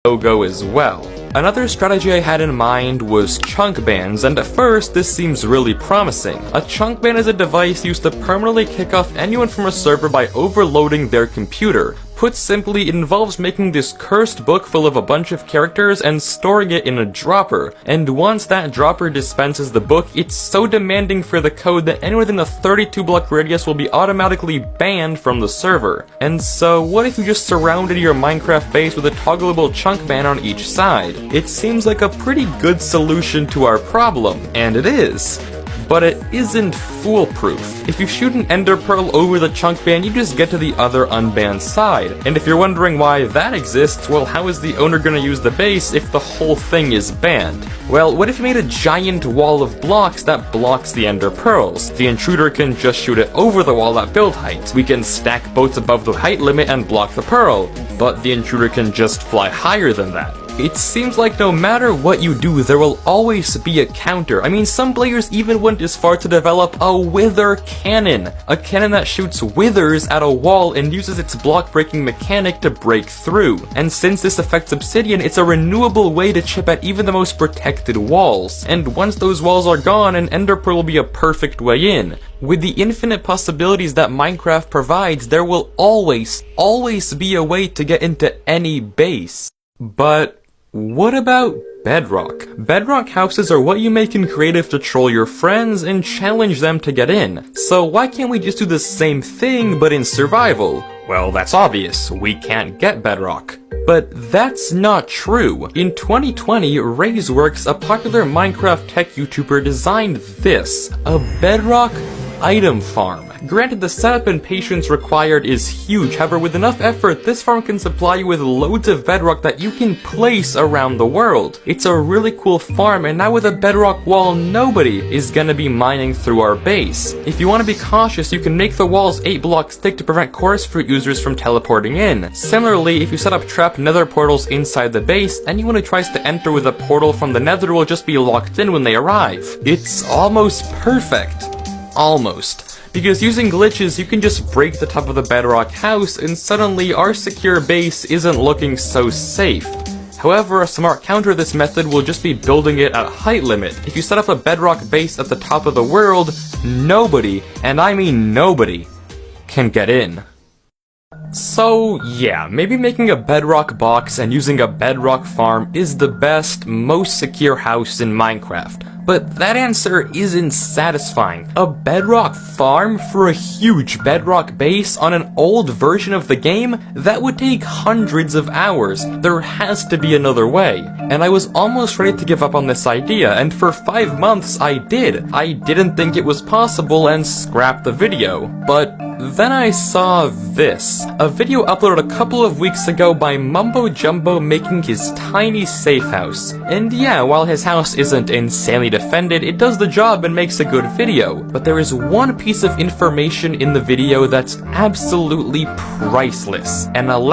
logo as well. Another strategy I had in mind was chunk bans, and at first this seems really promising. A chunk ban is a device used to permanently kick off anyone from a server by overloading their computer. Put simply, it involves making this cursed book full of a bunch of characters and storing it in a dropper. And once that dropper dispenses the book, it's so demanding for the code that anyone within a 32 block radius will be automatically banned from the server. And so, what if you just surrounded your Minecraft base with a toggleable chunk ban on each side? It seems like a pretty good solution to our problem, and it is. But it isn't foolproof. If you shoot an ender pearl over the chunk ban, you just get to the other unbanned side. And if you're wondering why that exists, well, how is the owner gonna use the base if the whole thing is banned? Well, what if you made a giant wall of blocks that blocks the ender pearls? The intruder can just shoot it over the wall at build height. We can stack boats above the height limit and block the pearl, but the intruder can just fly higher than that. It seems like no matter what you do, there will always be a counter. I mean, some players even went as far to develop a wither cannon. A cannon that shoots withers at a wall and uses its block-breaking mechanic to break through. And since this affects obsidian, it's a renewable way to chip at even the most protected walls. And once those walls are gone, an ender pearl will be a perfect way in. With the infinite possibilities that Minecraft provides, there will always be a way to get into any base. But what about Bedrock? Bedrock houses are what you make in creative to troll your friends and challenge them to get in. So why can't we just do the same thing but in survival? Well, that's obvious. We can't get Bedrock. But that's not true. In 2020, Razeworks, a popular Minecraft tech YouTuber, designed this, a Bedrock item farm. Granted, the setup and patience required is huge, however with enough effort, this farm can supply you with loads of bedrock that you can place around the world. It's a really cool farm, and now with a bedrock wall, nobody is gonna be mining through our base. If you want to be cautious, you can make the walls 8 blocks thick to prevent chorus fruit users from teleporting in. Similarly, if you set up trap nether portals inside the base, anyone who tries to enter with a portal from the nether will just be locked in when they arrive. It's almost perfect. Almost. Because using glitches, you can just break the top of the bedrock house and suddenly our secure base isn't looking so safe. However, a smart counter to this method will just be building it at height limit. If you set up a bedrock base at the top of the world, nobody, and I mean nobody, can get in. So yeah, maybe making a bedrock box and using a bedrock farm is the best, most secure house in Minecraft. But that answer isn't satisfying. A bedrock farm for a huge bedrock base on an old version of the game? That would take hundreds of hours. There has to be another way. And I was almost ready to give up on this idea, and for 5 months I did. I didn't think it was possible and scrapped the video. But then I saw this. A video uploaded a couple of weeks ago by Mumbo Jumbo making his tiny safe house. And yeah, while his house isn't insanely defended, it does the job and makes a good video. But there is one piece of information in the video that's absolutely priceless and allows